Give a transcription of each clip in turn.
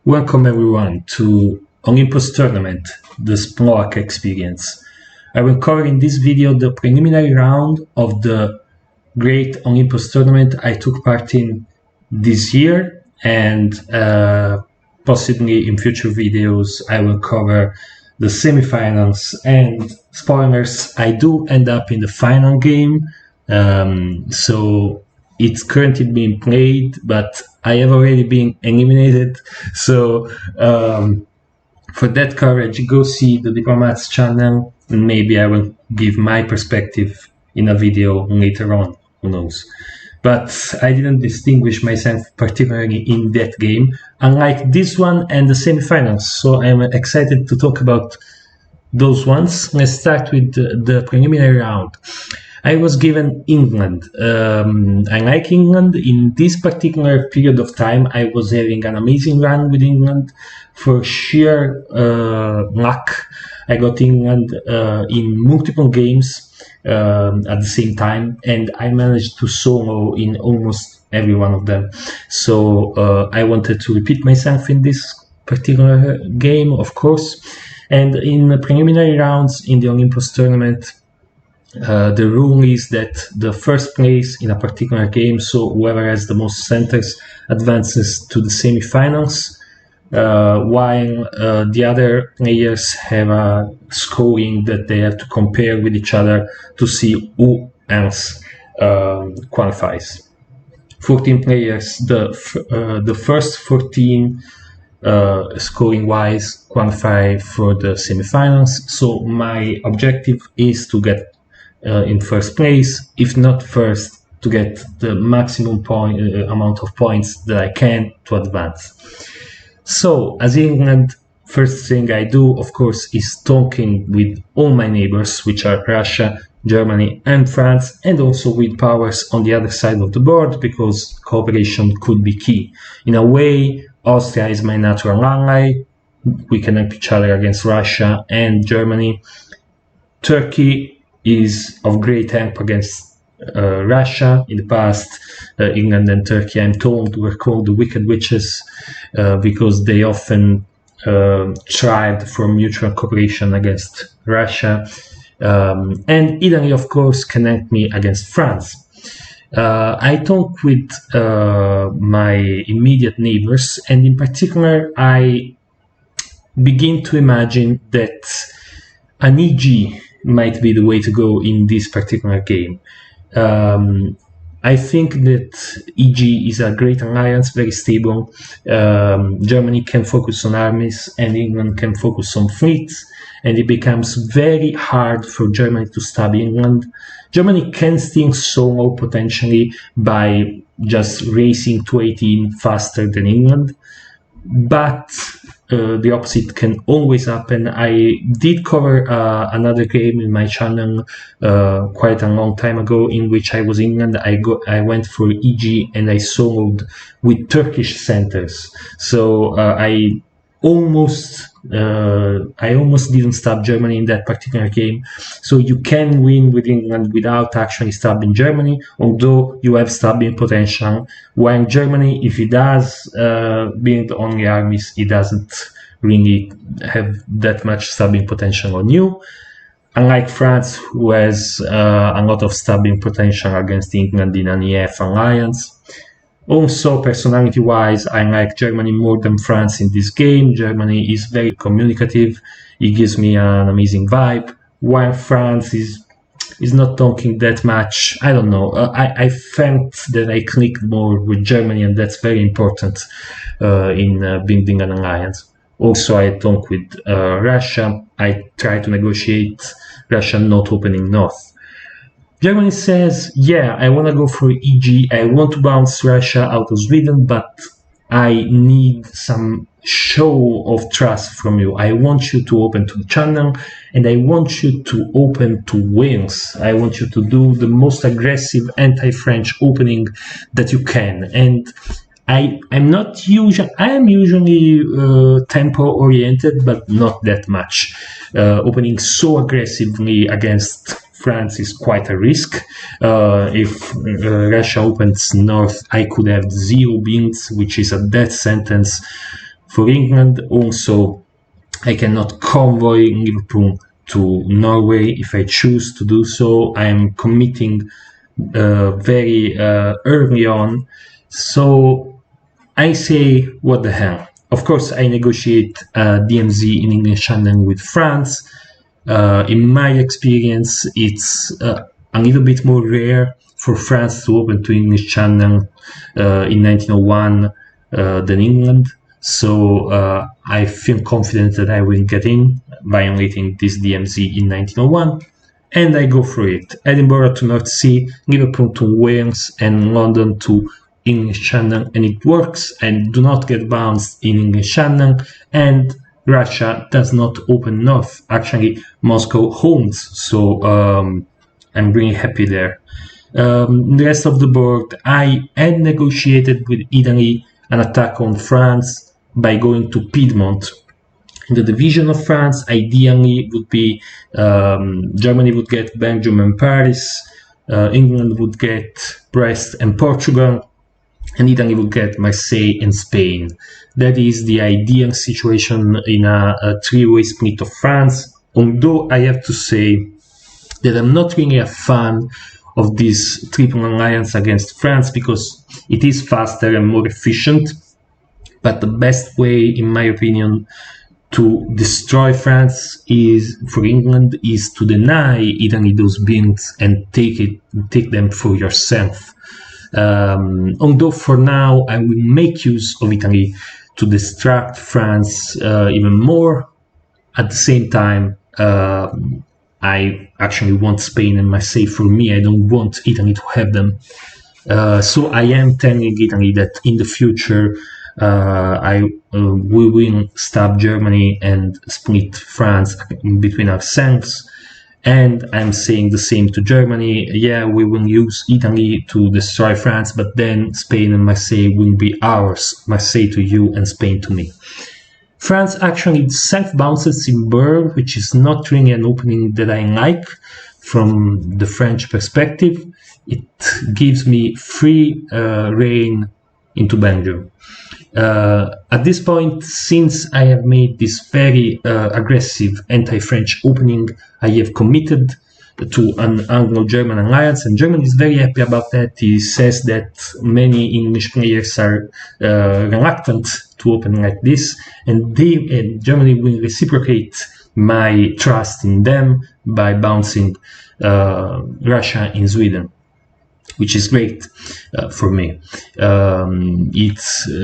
Welcome everyone to Olympus Tournament, the Sploak experience. I will cover in this video the preliminary round of the great Olympus Tournament I took part in this year, and possibly in future videos I will cover the semifinals and spoilers. I do end up in the final game, so it's currently being played, but I have already been eliminated. So for that coverage, go see the Diplomats channel, and maybe I will give my perspective in a video later on, who knows. But I didn't distinguish myself particularly in that game, unlike this one and the semifinals. So I'm excited to talk about those ones. Let's start with the preliminary round. I was given England. I like England. In this particular period of time, I was having an amazing run with England. For sheer luck, I got England in multiple games at the same time, and I managed to solo in almost every one of them. So I wanted to repeat myself in this particular game, of course. And in the preliminary rounds in the Olympus tournament, the rule is that the first place in a particular game, so whoever has the most centers, advances to the semifinals, while the other players have a scoring that they have to compare with each other to see who else qualifies. 14 players, the first 14 scoring wise qualify for the semifinals. So my objective is to get in first place, if not first, to get the maximum amount of points that I can to advance. So as England, first thing I do, of course, is talking with all my neighbors, which are Russia, Germany and France, and also with powers on the other side of the board, because cooperation could be key. In a way, Austria is my natural ally. We can help each other against Russia and Germany. Turkey is of great help against Russia. In the past, England and Turkey, I'm told, were called the Wicked Witches because they often tried for mutual cooperation against Russia. And Italy, of course, can help me against France. I talk with my immediate neighbors, and in particular, I begin to imagine that an EG might be the way to go in this particular game. I think that EG is a great alliance, very stable. Germany can focus on armies and England can focus on fleets, and it becomes very hard for Germany to stab England. Germany can still solo potentially by just racing to 18 faster than England, but the opposite can always happen. I did cover another game in my channel quite a long time ago, in which I was England. I went for EG and I soloed with Turkish centers. So I almost didn't stab Germany in that particular game. So you can win with England without actually stabbing Germany, although you have stabbing potential. While Germany, if it does build only armies, it doesn't really have that much stabbing potential on you. Unlike France, who has a lot of stabbing potential against England in an EF alliance. Also, personality-wise, I like Germany more than France in this game. Germany is very communicative. It gives me an amazing vibe, while France is not talking that much. I don't know. I felt that I clicked more with Germany, and that's very important in building an alliance. Also, I talk with Russia. I try to negotiate Russia not opening north. Germany says, yeah, I want to go for EG, I want to bounce Russia out of Sweden, but I need some show of trust from you. I want you to open to the channel, and I want you to open to Wales. I want you to do the most aggressive anti-French opening that you can. And I am usually tempo-oriented, but not that much. Opening so aggressively against France is quite a risk. If Russia opens north, I could have 0 beans, which is a death sentence For England, also, I cannot convoy Liverpool to Norway if I choose to do so. I am committing very early on. So I say, what the hell? Of course, I negotiate DMZ in English Channel with France. In my experience, it's a little bit more rare for France to open to English Channel in 1901 than England. So I feel confident that I will get in, violating this DMZ in 1901. And I go for it. Edinburgh to North Sea, Liverpool to Wales, and London to English Channel, and it works. And do not get bounced in English Channel, and Russia does not open north. Actually, Moscow owns, so I'm really happy there. The rest of the board, I had negotiated with Italy an attack on France by going to Piedmont. In the division of France, ideally would be Germany would get Belgium and Paris, England would get Brest and Portugal, and Italy would get Marseille and Spain. That is the ideal situation in a three-way split of France, although I have to say that I'm not really a fan of this triple alliance against France because it is faster and more efficient, but the best way, in my opinion, to destroy France is for England is to deny Italy those bins and take them for yourself. Although for now I will make use of Italy to distract France even more. At the same time, I actually want Spain and Marseille for me. I don't want Italy to have them. So I am telling Italy that in the future we will stop Germany and split France between ourselves. And I'm saying the same to Germany. Yeah, we will use Italy to destroy France, but then Spain and Marseille will be ours. Marseille to you and Spain to me. France actually self-bounces in Burr, which is not really an opening that I like from the French perspective. It gives me free reign into Belgium. At this point, since I have made this very aggressive anti-French opening, I have committed to an Anglo-German alliance, and Germany is very happy about that. He says that many English players are reluctant to open like this, and Germany will reciprocate my trust in them by bouncing Russia in Sweden, which is great for me. It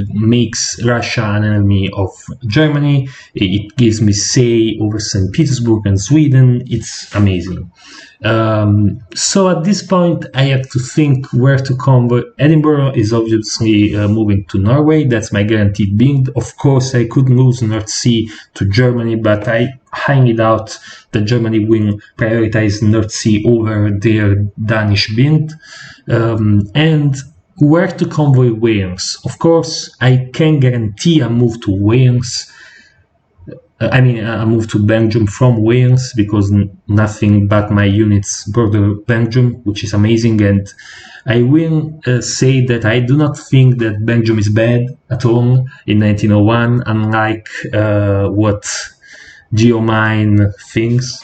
makes Russia an enemy of Germany. It gives me say over St. Petersburg and Sweden. It's amazing. So at this point, I have to think where to convert. Edinburgh is obviously moving to Norway. That's my guaranteed bid. Of course, I could lose North Sea to Germany, but I highly doubt that Germany will prioritize North Sea over their Danish bid. And where to convoy Wales? Of course, I can guarantee a move to Wales. A move to Belgium from Wales, because nothing but my units border Belgium, which is amazing. And I will say that I do not think that Belgium is bad at all in 1901, unlike what Geomine thinks.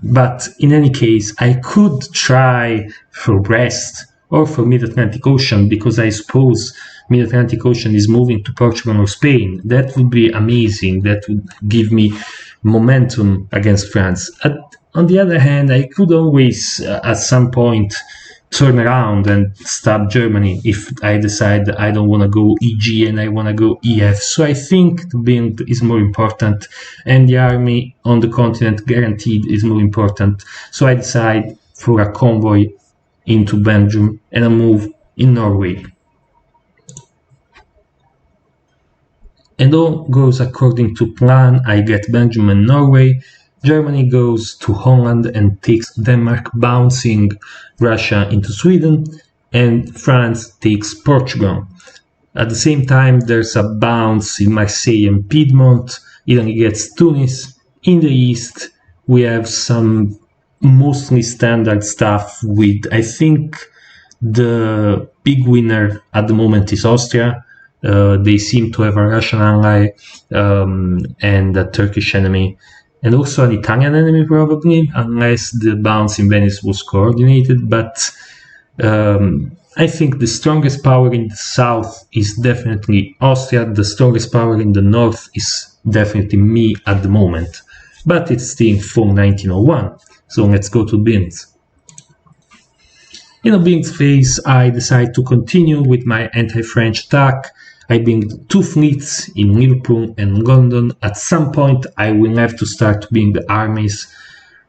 But in any case, I could try for Brest or for Mid-Atlantic Ocean, because I suppose Mid-Atlantic Ocean is moving to Portugal or Spain. That would be amazing. That would give me momentum against France. On the other hand, I could always, at some point, turn around and stop Germany if I decide I don't want to go EG and I want to go EF. So I think the build is more important, and the army on the continent guaranteed is more important. So I decide for a convoy into Belgium and a move in Norway. And all goes according to plan. I get Belgium and Norway. Germany goes to Holland and takes Denmark, bouncing Russia into Sweden, and France takes Portugal. At the same time, there's a bounce in Marseille and Piedmont. Italy gets Tunis. In the east, we have some mostly standard stuff with, I think, the big winner at the moment is Austria. They seem to have a Russian ally and a Turkish enemy, and also an Italian enemy probably, unless the bounce in Venice was coordinated. But I think the strongest power in the south is definitely Austria. The strongest power in the north is definitely me at the moment. But it's still from 1901. So let's go to Binz. In a Binz phase, I decide to continue with my anti-French attack. I build 2 fleets in Liverpool and London. At some point, I will have to start building the armies.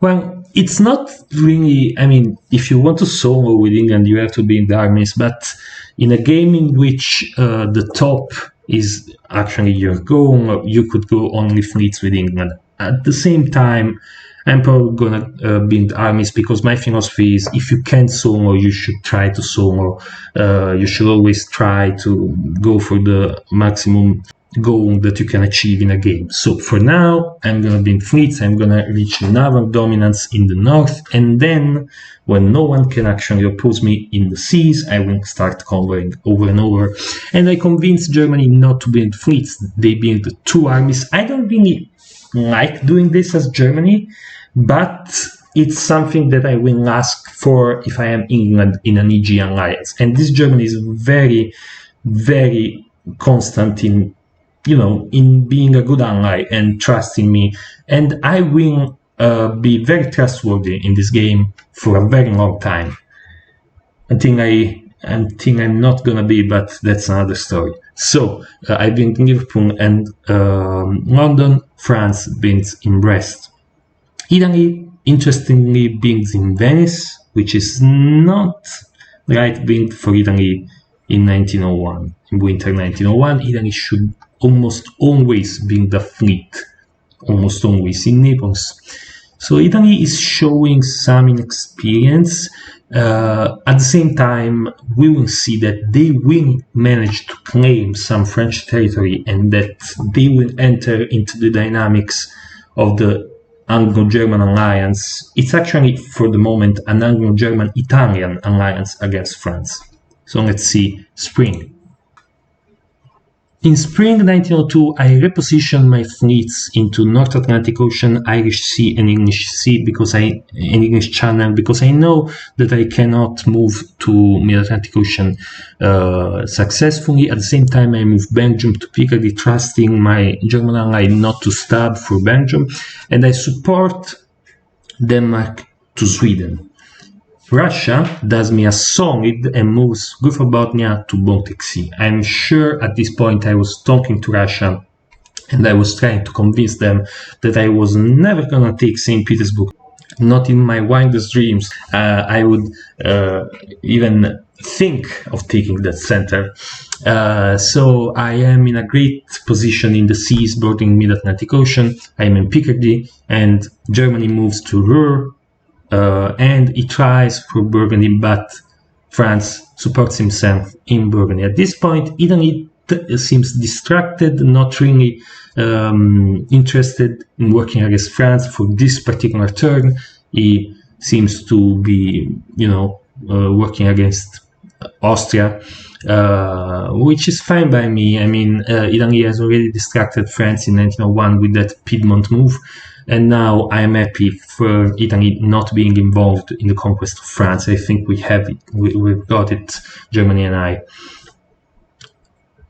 Well, it's not really, I mean, if you want to solo with England, you have to be in the armies, but in a game in which the top is actually your goal, you could go only fleets with England. At the same time, I'm probably gonna build armies because my philosophy is if you can solo, you should try to solo. You should always try to go for the maximum goal that you can achieve in a game. So for now, I'm gonna build fleets, I'm gonna reach naval dominance in the north, and then when no one can actually oppose me in the seas, I will start conquering over and over. And I convinced Germany not to build fleets. They build 2 armies. I don't really like doing this as Germany, but it's something that I will ask for if I am England in an EG alliance. And this Germany is very, very constant in, you know, in being a good ally and trusting me. And I will be very trustworthy in this game for a very long time. Until I'm not gonna be, but that's another story. So I've been in Liverpool and London. France builds in Brest. Italy, interestingly, builds in Venice, which is not right built for Italy in 1901. In winter 1901, Italy should almost always build a fleet, almost always in Naples. So Italy is showing some inexperience. At the same time, we will see that they will manage to claim some French territory and that they will enter into the dynamics of the Anglo-German alliance. It's actually, for the moment, an Anglo-German-Italian alliance against France. So let's see spring. In spring 1902, I repositioned my fleets into North Atlantic Ocean, Irish Sea, and English Sea and English Channel because I know that I cannot move to Mid-Atlantic Ocean successfully. At the same time, I moved Belgium to Picardy, trusting my German ally not to stab for Belgium, and I support Denmark to Sweden. Russia does me a solid and moves Guthrie-Bothnia to Baltic Sea. I'm sure at this point I was talking to Russia and I was trying to convince them that I was never gonna take St. Petersburg. Not in my wildest dreams I would even think of taking that center. So I am in a great position in the seas bordering Mid-Atlantic Ocean. I am in Picardy and Germany moves to Ruhr. And he tries for Burgundy, but France supports himself in Burgundy. At this point, Italy seems distracted, not really interested in working against France for this particular turn. He seems to be, working against Austria, which is fine by me. I mean, Italy has already distracted France in 1901 with that Piedmont move. And now I am happy for Italy not being involved in the conquest of France. I think we have it. We've got it, Germany and I.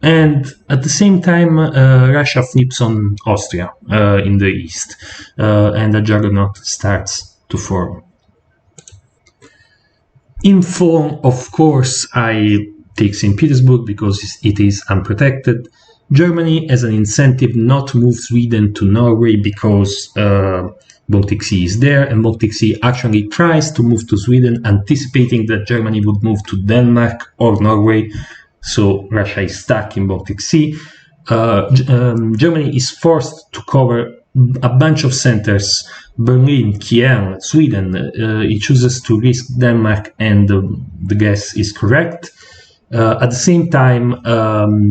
And at the same time, Russia flips on Austria in the east. And a juggernaut starts to form. In form, of course, I take St. Petersburg because it is unprotected. Germany has an incentive not to move Sweden to Norway because Baltic Sea is there, and Baltic Sea actually tries to move to Sweden, anticipating that Germany would move to Denmark or Norway. So Russia is stuck in Baltic Sea. Germany is forced to cover a bunch of centers: Berlin, Kiel, Sweden. It chooses to risk Denmark, and the guess is correct. At the same time,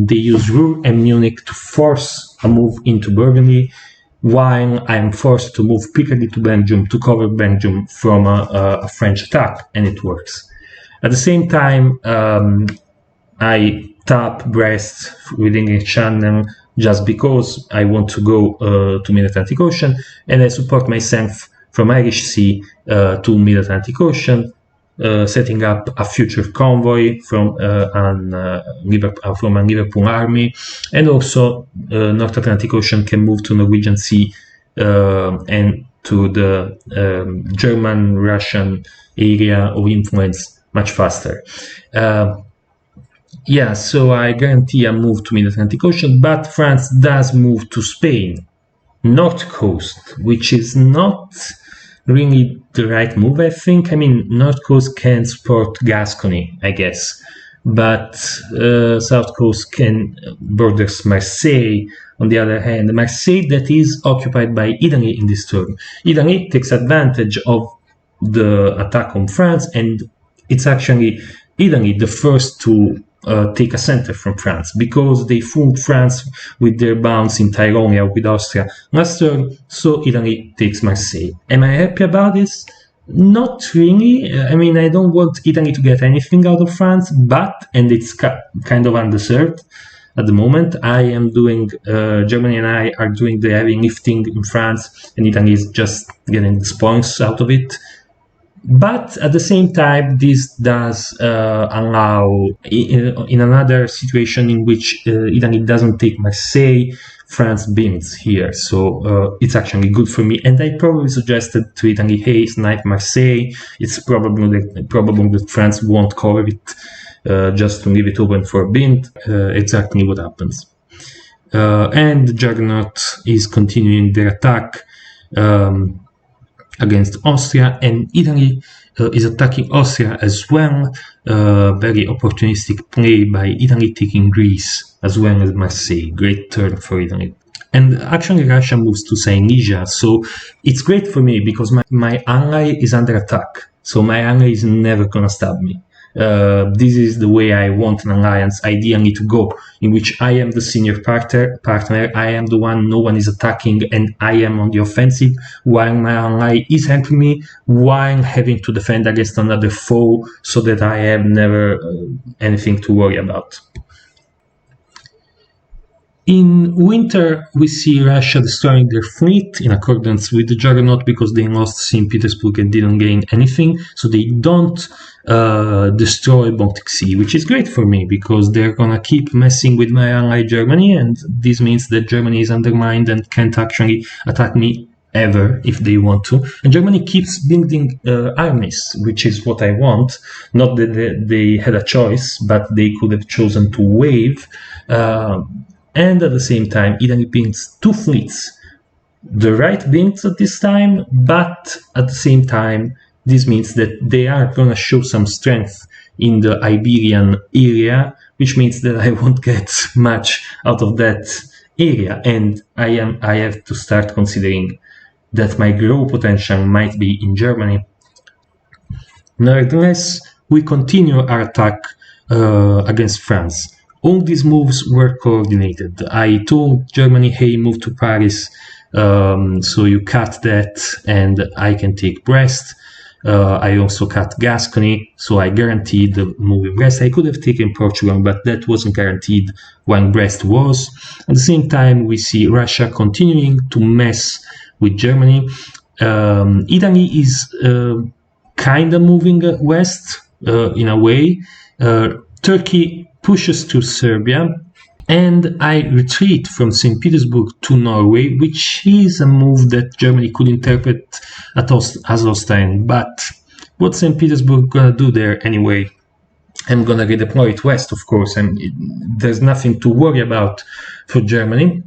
they use Ruhr and Munich to force a move into Burgundy, while I'm forced to move Picardy to Belgium to cover Belgium from a French attack, and it works. At the same time, I tap Brest within a channel just because I want to go to Mid-Atlantic Ocean, and I support myself from Irish Sea to Mid-Atlantic Ocean, setting up a future convoy from a Liverpool army, and also North Atlantic Ocean can move to Norwegian Sea and to the German-Russian area of influence much faster. Yeah, so I guarantee a move to Mid-Atlantic Ocean, but France does move to Spain, North Coast, which is not really the right move, I think. I mean, North Coast can support Gascony, I guess, but South Coast can borders Marseille. On the other hand, Marseille that is occupied by Italy in this turn. Italy takes advantage of the attack on France, and it's actually Italy the first to take a center from France, because they fooled France with their bounce in Tyrolia with Austria last turn, so Italy takes Marseille. Am I happy about this? Not really. I mean, I don't want Italy to get anything out of France, and it's kind of undeserved at the moment. Germany and I are doing the heavy lifting in France, and Italy is just getting the spoils out of it. But at the same time, this does allow, in another situation in which Italy doesn't take Marseille, France wins here. So it's actually good for me. And I probably suggested to Italy, hey, snipe Marseille. It's probable that France won't cover it, just to leave it open for Bint. Exactly what happens. And Juggernaut is continuing their attack against Austria, and Italy is attacking Austria as well. Very opportunistic play by Italy, taking Greece as well as Marseille. Great turn for Italy. And actually Russia moves to Silesia, so it's great for me because my ally is under attack, so my ally is never gonna stab me. This is the way I want an alliance ideally to go, in which I am the senior partner, I am the one no one is attacking, and I am on the offensive, while my ally is helping me, while having to defend against another foe, so that I have never anything to worry about. In winter, we see Russia destroying their fleet in accordance with the Juggernaut, because they lost St. Petersburg and didn't gain anything, so they don't destroy Baltic Sea, which is great for me because they're gonna keep messing with my ally Germany, and this means that Germany is undermined and can't actually attack me ever if they want to. And Germany keeps building armies, which is what I want. Not that they had a choice, but they could have chosen to wave. And at the same time, Italy builds two fleets. The right builds at this time, but at the same time, this means that they are going to show some strength in the Iberian area, which means that I won't get much out of that area. And I have to start considering that my growth potential might be in Germany. Nevertheless, we continue our attack against France. All these moves were coordinated. I told Germany, hey, move to Paris, so you cut that and I can take Brest. I also cut Gascony, so I guaranteed the move in Brest. I could have taken Portugal, but that wasn't guaranteed when Brest was. At the same time, we see Russia continuing to mess with Germany. Italy is kind of moving west in a way. Turkey pushes to Serbia, and I retreat from St. Petersburg to Norway, which is a move that Germany could interpret as hostile. But what's St. Petersburg gonna do there anyway? I'm gonna redeploy it west, of course, and there's nothing to worry about for Germany,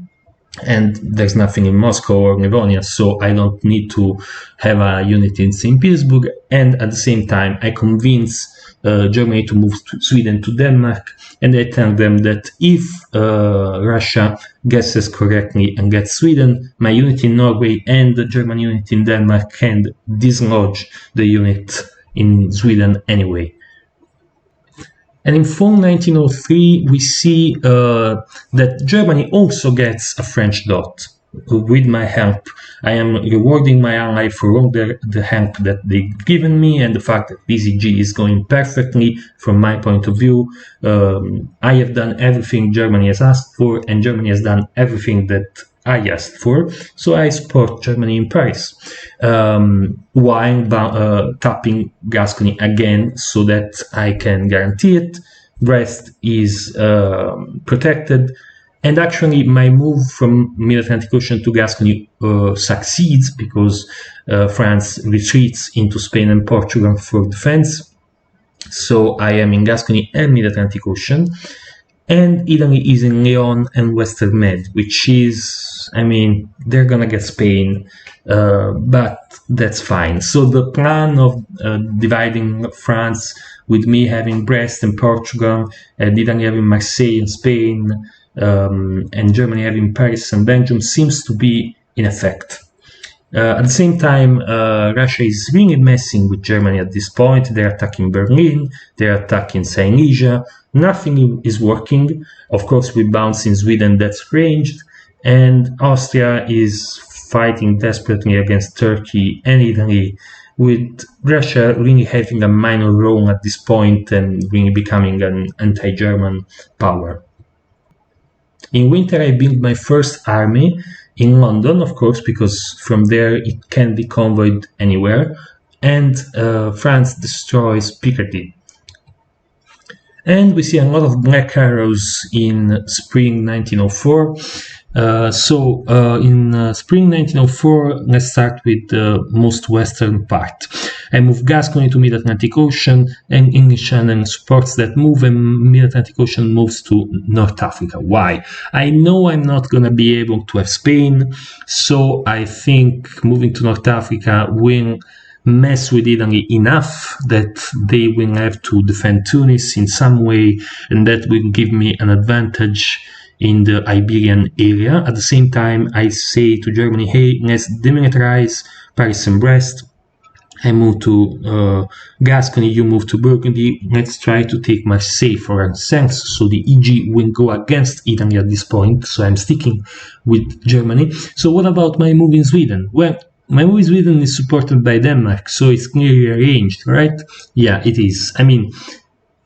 and there's nothing in Moscow or Livonia, so I don't need to have a unit in St. Petersburg. And at the same time, I convince Germany to move to Sweden to Denmark, and I tell them that if Russia guesses correctly and gets Sweden, my unit in Norway and the German unit in Denmark can dislodge the unit in Sweden anyway. And in fall 1903, we see that Germany also gets a French dot. with my help. I am rewarding my ally for all the help that they've given me, and the fact that BCG is going perfectly from my point of view. I have done everything Germany has asked for, and Germany has done everything that I asked for, so I support Germany in Paris, while tapping Gascony again so that I can guarantee it. Brest is protected, and actually my move from Mid-Atlantic Ocean to Gascony succeeds because France retreats into Spain and Portugal for defense. So I am in Gascony and Mid-Atlantic Ocean, and Italy is in Leon and Western Med, which is, I mean, they're gonna get Spain, but that's fine. So the plan of dividing France with me having Brest and Portugal, and Italy having Marseille and Spain, and Germany having Paris and Belgium seems to be in effect. At the same time, Russia is really messing with Germany at this point. They're attacking Berlin, they're attacking Silesia. Nothing is working. Of course, we bounce in Sweden, that's ranged, and Austria is fighting desperately against Turkey and Italy, with Russia really having a minor role at this point and really becoming an anti-German power. In winter, I built my first army in London, of course, because from there it can be convoyed anywhere, and France destroys Picardy. And we see a lot of black arrows in spring 1904. In spring 1904, let's start with the most western part. I move Gascony to Mid-Atlantic Ocean, and English Channel supports that move, and Mid-Atlantic Ocean moves to North Africa. Why? I know I'm not going to be able to have Spain, so I think moving to North Africa will mess with Italy enough that they will have to defend Tunis in some way, and that will give me an advantage in the Iberian area. At the same time, I say to Germany, hey, let's demilitarize Paris and Brest. I move to Gascony, you move to Burgundy. Let's try to take Marseille for ourselves. So the EG will go against Italy at this point. So I'm sticking with Germany. So what about my move in Sweden? Well, my move in Sweden is supported by Denmark, so it's clearly arranged, right? Yeah, it is. I mean,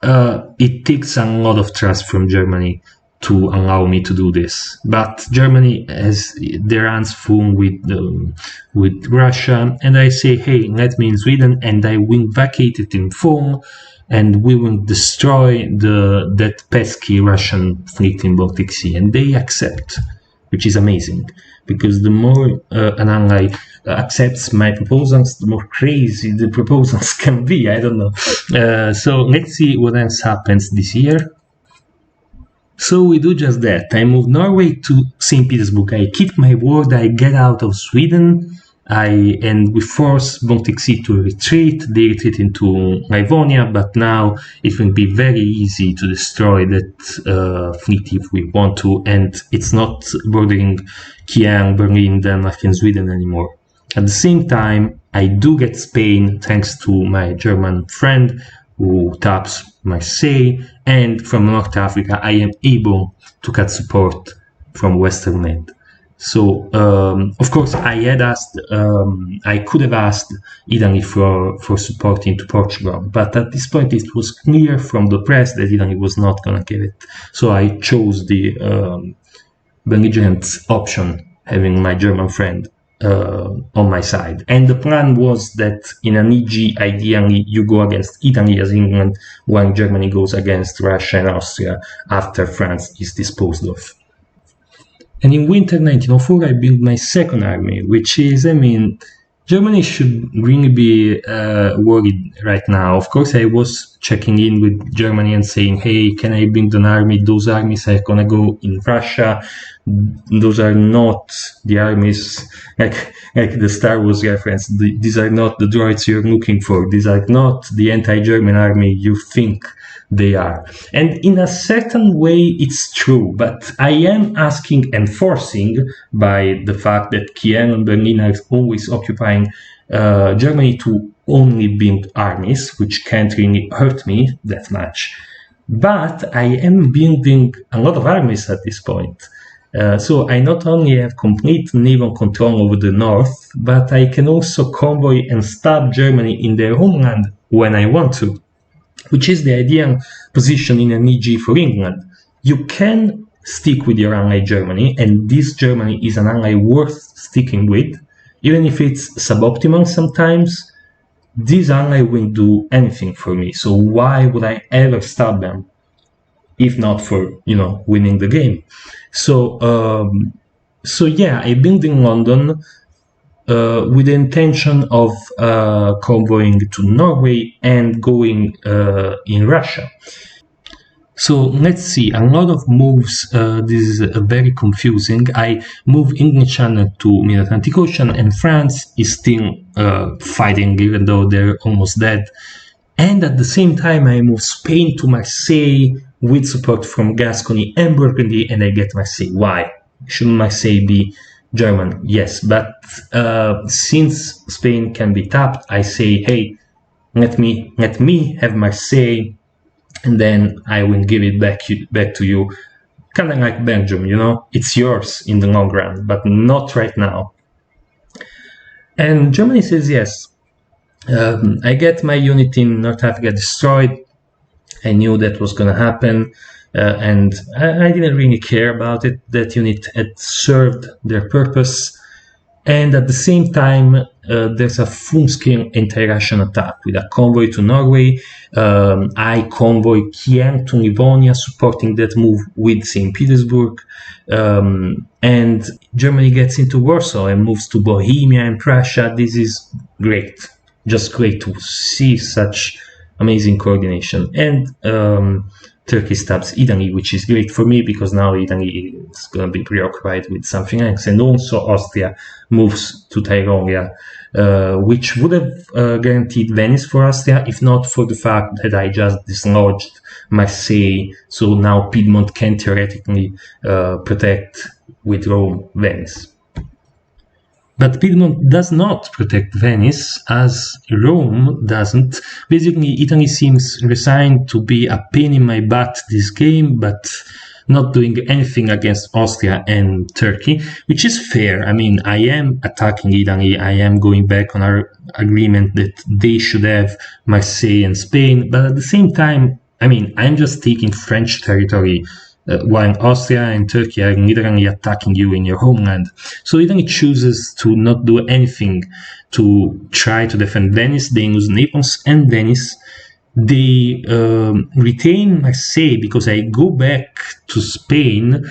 it takes a lot of trust from Germany to allow me to do this, but Germany has their hands full with Russia, and I say, hey, let me in Sweden, and I will vacate it in full, and we will destroy that pesky Russian fleet in Baltic Sea, and they accept, which is amazing, because the more an ally accepts my proposals, the more crazy the proposals can be. I don't know. So let's see what else happens this year. So we do just that. I move Norway to St. Petersburg. I keep my word. I get out of Sweden. And we force Baltic Sea to retreat. They retreat into Livonia, but now it will be very easy to destroy that fleet if we want to, and it's not bordering Kiel, Berlin, Denmark, and Sweden anymore. At the same time, I do get Spain thanks to my German friend who taps Marseille, and from North Africa I am able to cut support from Western Med. So, of course, I could have asked Italy for support into Portugal, but at this point it was clear from the press that Italy was not going to give it. So I chose the belligerent option, having my German friend on my side. And the plan was that in an EG, ideally, you go against Italy as England, while Germany goes against Russia and Austria after France is disposed of. And in winter 1904, I built my second army, which is, I mean, Germany should really be worried right now. Of course, I was checking in with Germany and saying, hey, can I build an army? Those armies are going to go in Russia. Those are not the armies, like the Star Wars reference. These are not the droids you're looking for. These are not the anti-German army you think they are. And in a certain way, it's true, but I am asking and forcing, by the fact that Kiel and Berlin are always occupying Germany, to only build armies, which can't really hurt me that much. But I am building a lot of armies at this point. So I not only have complete naval control over the north, but I can also convoy and stab Germany in their homeland when I want to, which is the ideal position in an EG for England. You can stick with your ally Germany, and this Germany is an ally worth sticking with, even if it's suboptimal sometimes. This ally will do anything for me, so why would I ever stab them if not for, winning the game? So yeah, I built in London with the intention of convoying to Norway and going in Russia. So let's see, a lot of moves, this is very confusing. I move English Channel to Mid-Atlantic Ocean, and France is still fighting, even though they're almost dead. And at the same time, I move Spain to Marseille with support from Gascony and Burgundy, and I get Marseille. Why? Shouldn't Marseille be German? Yes, but since Spain can be tapped, I say, hey, let me have Marseille, and then I will give it back to you. Kind of like Belgium, it's yours in the long run, but not right now. And Germany says yes. I get my unit in North Africa destroyed. I knew that was going to happen, and I didn't really care about it. That unit had served their purpose. And at the same time, there's a full-scale anti-Russian attack with a convoy to Norway. I convoy Kiev to Livonia, supporting that move with St. Petersburg. And Germany gets into Warsaw and moves to Bohemia and Prussia. This is great. Just great to see such amazing coordination. And Turkey stabs Italy, which is great for me because now Italy is going to be preoccupied with something else. And also Austria moves to Tyrolia, which would have guaranteed Venice for Austria if not for the fact that I just dislodged Marseille. So now Piedmont can theoretically protect with Rome Venice. But Piedmont does not protect Venice, as Rome doesn't. Basically, Italy seems resigned to be a pain in my butt this game, but not doing anything against Austria and Turkey, which is fair. I mean, I am attacking Italy. I am going back on our agreement that they should have Marseille and Spain. But at the same time, I mean, I'm just taking French territory while Austria and Turkey are literally attacking you in your homeland. So Italy chooses to not do anything to try to defend Venice. They lose Naples and Venice. They retain Marseille because I go back to Spain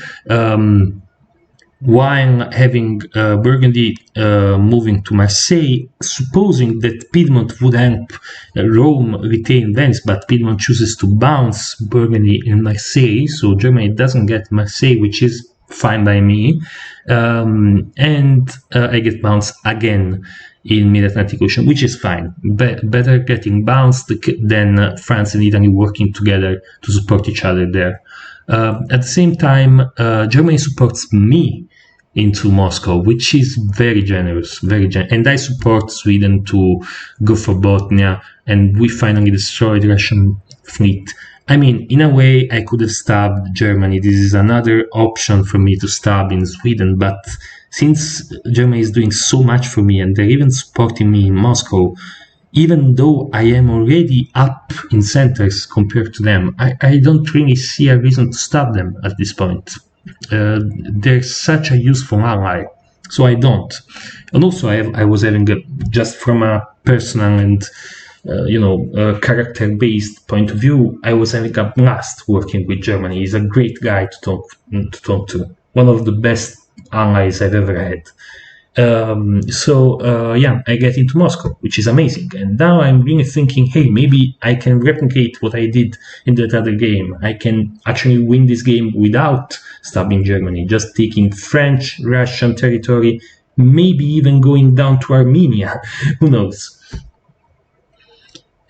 while having Burgundy moving to Marseille, supposing that Piedmont would help Rome retain Venice, but Piedmont chooses to bounce Burgundy and Marseille, so Germany doesn't get Marseille, which is fine by me, and I get bounced again in Mid-Atlantic Ocean, which is fine. Better getting bounced than France and Italy working together to support each other there. At the same time, Germany supports me into Moscow, which is very generous, and I support Sweden to go for Bosnia, and we finally destroyed Russian fleet. I mean, in a way, I could have stabbed Germany. This is another option for me to stab in Sweden, but since Germany is doing so much for me and they're even supporting me in Moscow, even though I am already up in centers compared to them, I don't really see a reason to stab them at this point. They're such a useful ally, so I don't. And also, I was having just from a personal and character-based point of view, I was having a blast working with Germany. He's a great guy to talk to. One of the best allies I've ever had. I get into Moscow, which is amazing. And now I'm really thinking, hey, maybe I can replicate what I did in that other game. I can actually win this game without stabbing Germany, just taking French, Russian territory, maybe even going down to Armenia. Who knows?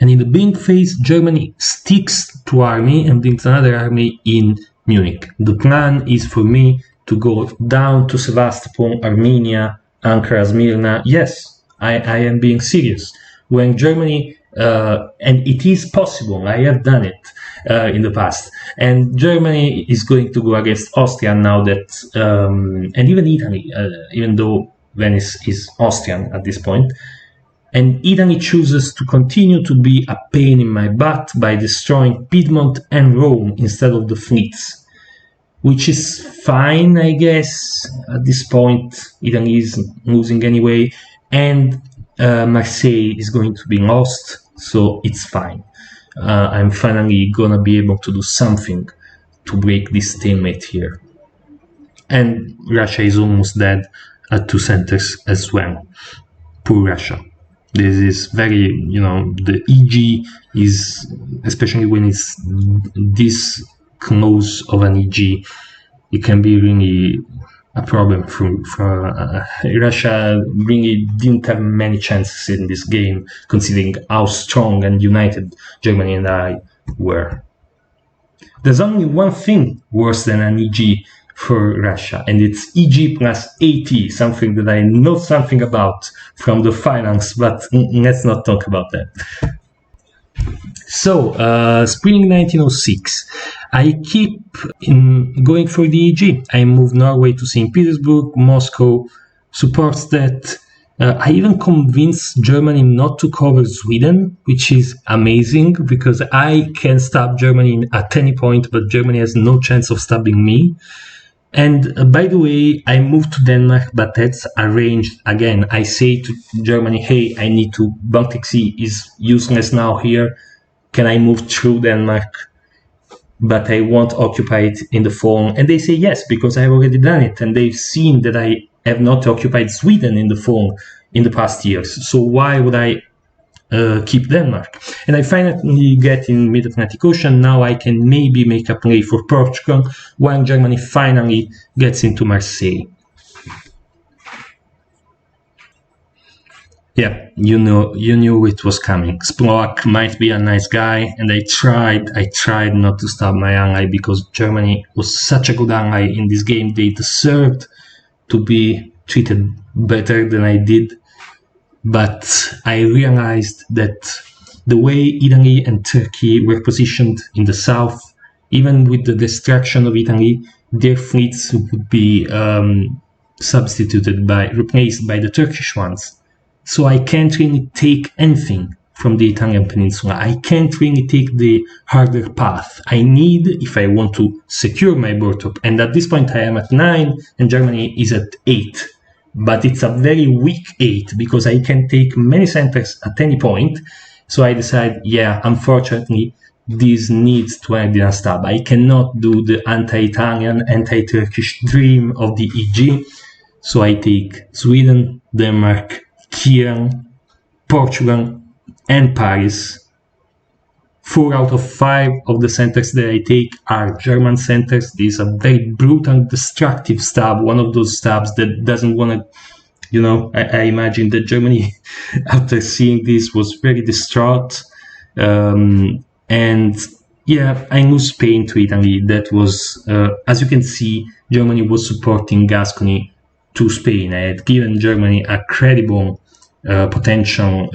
And in the building phase, Germany sticks to army and brings another army in Munich. The plan is for me to go down to Sevastopol, Armenia, Ankara, Smyrna. Yes, I am being serious. When Germany and it is possible. I have done it in the past. And Germany is going to go against Austria now that, and even Italy, even though Venice is Austrian at this point. And Italy chooses to continue to be a pain in my butt by destroying Piedmont and Rome instead of the fleets, which is fine, I guess. At this point, Italy is losing anyway, and Marseille is going to be lost, so it's fine. I'm finally gonna be able to do something to break this stalemate here. And Russia is almost dead at 2 centers as well. Poor Russia. This is very, the EG is, especially when it's this close of an EG, it can be really a problem for Russia. Really didn't have many chances in this game, considering how strong and united Germany and I were. There's only one thing worse than an EG for Russia, and it's EG plus 80, something that I know something about from the finance, but let's not talk about that. So, spring 1906, I keep going for the EG. I moved Norway to St. Petersburg. Moscow supports that. I even convinced Germany not to cover Sweden, which is amazing because I can stop Germany at any point, but Germany has no chance of stopping me. And by the way, I moved to Denmark, but that's arranged. Again, I say to Germany, hey, I need to, Baltic Sea is useless now here. Can I move through Denmark? But I won't occupy it in the fall. And they say yes, because I've already done it. And they've seen that I have not occupied Sweden in the fall in the past years. So why would I keep Denmark? And I finally get in Mid-Atlantic Ocean. Now I can maybe make a play for Portugal when Germany finally gets into Marseille. Yeah, you knew it was coming. Sploak might be a nice guy, and I tried not to stab my ally because Germany was such a good ally in this game. They deserved to be treated better than I did. But I realized that the way Italy and Turkey were positioned in the south, even with the destruction of Italy, their fleets would be replaced by the Turkish ones. So I can't really take anything from the Italian peninsula. I can't really take the harder path. I need, if I want to secure my board, and at this point I am at 9 and Germany is at 8. But it's a very weak 8 because I can take many centers at any point. So I decide, yeah, unfortunately, this needs to end in a stab. I cannot do the anti-Italian, anti-Turkish dream of the EG. So I take Sweden, Denmark, Kieran, Portugal, and Paris. 4 out of 5 of the centers that I take are German centers. This is a very brutal, destructive stab. One of those stabs that doesn't want to, I imagine that Germany, after seeing this, was very distraught. And yeah, I lose Spain to Italy. That was, as you can see, Germany was supporting Gascony to Spain. I had given Germany a credible potential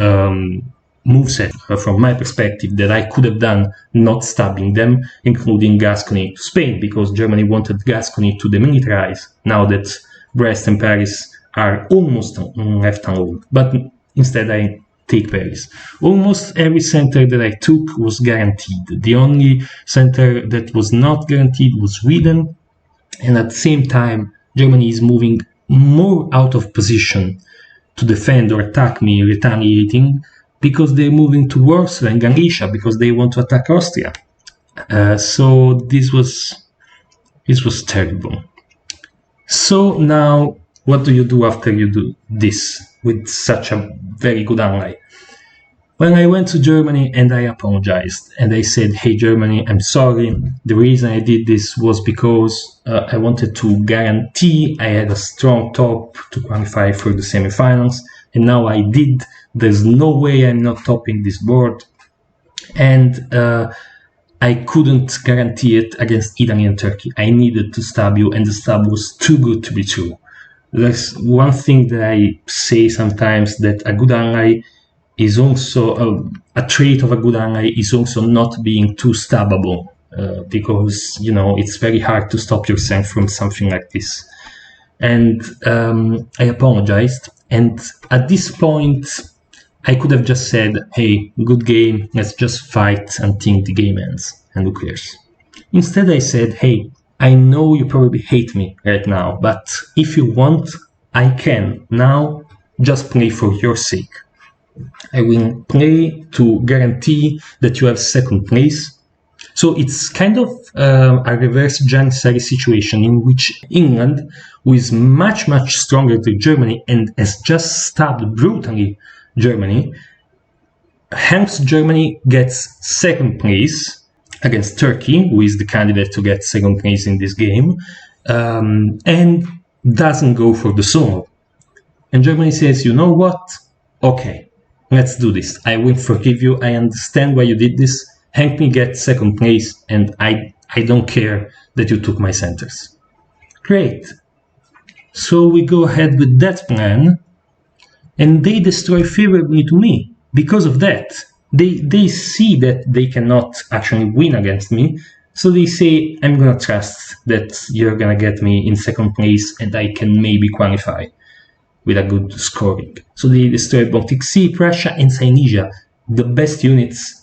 moveset from my perspective that I could have done not stabbing them, including Gascony to Spain, because Germany wanted Gascony to demilitarize now that Brest and Paris are almost left alone. But instead I take Paris. Almost every center that I took was guaranteed. The only center that was not guaranteed was Sweden, and at the same time Germany is moving more out of position to defend or attack me, retaliating, because they're moving to Warsaw and Galicia because they want to attack Austria. So this was terrible. So now, what do you do after you do this with such a very good ally? Well, I went to Germany and I apologized. And I said, hey, Germany, I'm sorry. The reason I did this was because I wanted to guarantee I had a strong top to qualify for the semifinals. And now I did. There's no way I'm not topping this board. And I couldn't guarantee it against Italy and Turkey. I needed to stab you, and the stab was too good to be true. There's one thing that I say sometimes, that a good ally is also a trait of a good ally is also not being too stabbable, because it's very hard to stop yourself from something like this. And I apologized, and at this point I could have just said, hey, good game, let's just fight until the game ends, and who cares. Instead I said, hey, I know you probably hate me right now, but if you want, I can now just play for your sake. I will play to guarantee that you have second place. So it's kind of a reverse Janissary situation in which England, who is much, much stronger than Germany and has just stabbed brutally Germany, helps Germany gets second place against Turkey, who is the candidate to get second place in this game, and doesn't go for the solo. And Germany says, you know what? Okay, let's do this. I will forgive you. I understand why you did this. Help me get second place, and I don't care that you took my centers. Great. So we go ahead with that plan, and they destroy favorably to me. Because of that, they see that they cannot actually win against me, so they say, I'm gonna trust that you're gonna get me in second place and I can maybe qualify with a good scoring. So they destroy Baltic Sea, Prussia, and Silesia, the best units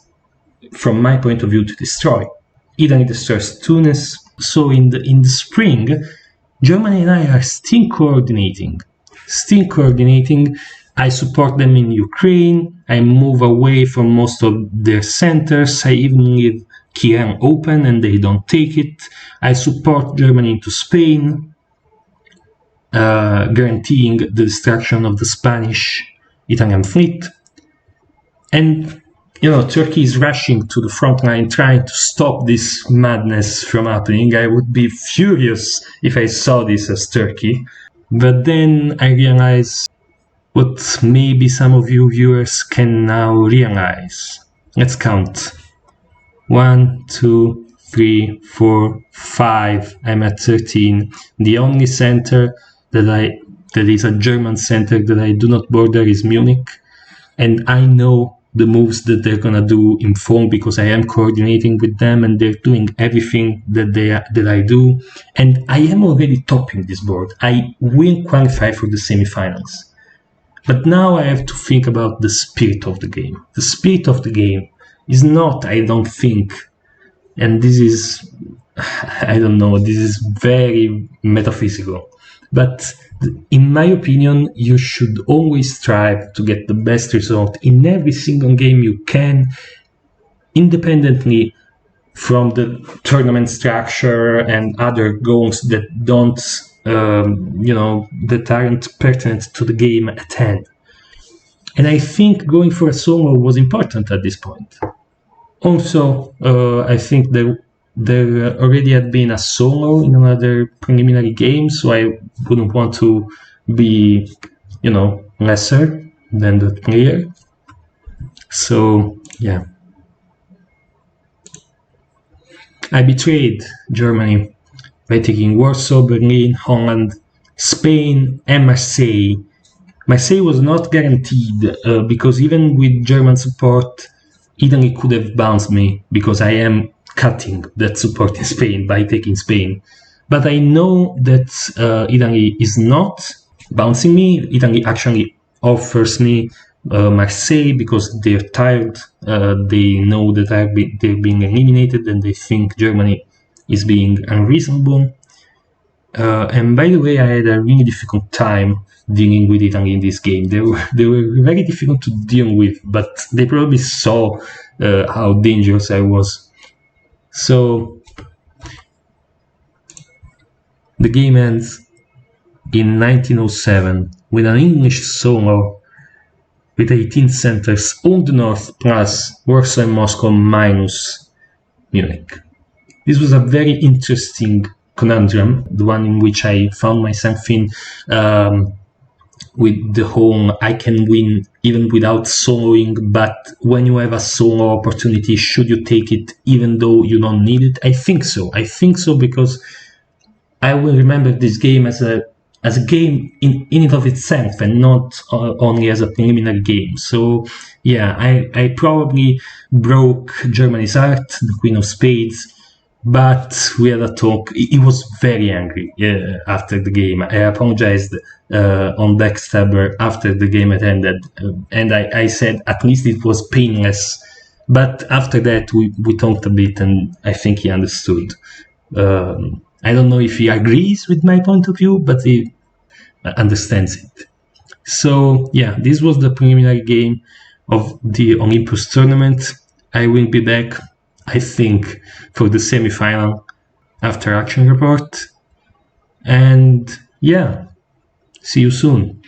from my point of view to destroy. Italy destroys Tunis. So in the spring, Germany and I are still coordinating. I support them in Ukraine. I move away from most of their centers. I even leave Kiev open and they don't take it. I support Germany into Spain, guaranteeing the destruction of the Spanish-Italian fleet. And Turkey is rushing to the front line, trying to stop this madness from happening. I would be furious if I saw this as Turkey. But then I realize what maybe some of you viewers can now realize. Let's count. 1, 2, 3, 4, 5. I'm at 13. The only center that is a German center that I do not border is Munich. And I know the moves that they're gonna do in full because I am coordinating with them and they're doing everything that I do. And I am already topping this board. I will qualify for the semifinals. But now I have to think about the spirit of the game. The spirit of the game is not, I don't think, and this is, I don't know, this is very metaphysical. But in my opinion, you should always strive to get the best result in every single game you can, independently from the tournament structure and other goals that don't, that aren't pertinent to the game at hand. And I think going for a solo was important at this point. Also, I think there already had been a solo in another preliminary game, so I wouldn't want to be, lesser than the player. So, yeah. I betrayed Germany by taking Warsaw, Berlin, Holland, Spain, and Marseille. Marseille was not guaranteed because even with German support, Italy could have bounced me because I am cutting that support in Spain by taking Spain. But I know that Italy is not bouncing me. Italy actually offers me Marseille because they're tired. They know that they're being eliminated and they think Germany is being unreasonable. And by the way, I had a really difficult time dealing with Italy in this game. They were very difficult to deal with, but they probably saw how dangerous I was. So the game ends in 1907 with an English solo with 18 centers, all the north plus Warsaw and Moscow minus Munich. This was a very interesting conundrum, the one in which I found myself in, with the whole I can win even without soloing, but when you have a solo opportunity, should you take it even though you don't need it? I think so. I think so because I will remember this game as a as a game in and of itself, and not only as a preliminary game. So yeah, I probably broke Germany's heart, the Queen of Spades, but we had a talk. He was very angry after the game. I apologized on Backstabber after the game had ended, and I said at least it was painless. But after that, we talked a bit, and I think he understood. I don't know if he agrees with my point of view, but he understands it. So yeah, this was the preliminary game of the Olympus tournament. I will be back, I think, for the semi-final after action report. And yeah, see you soon.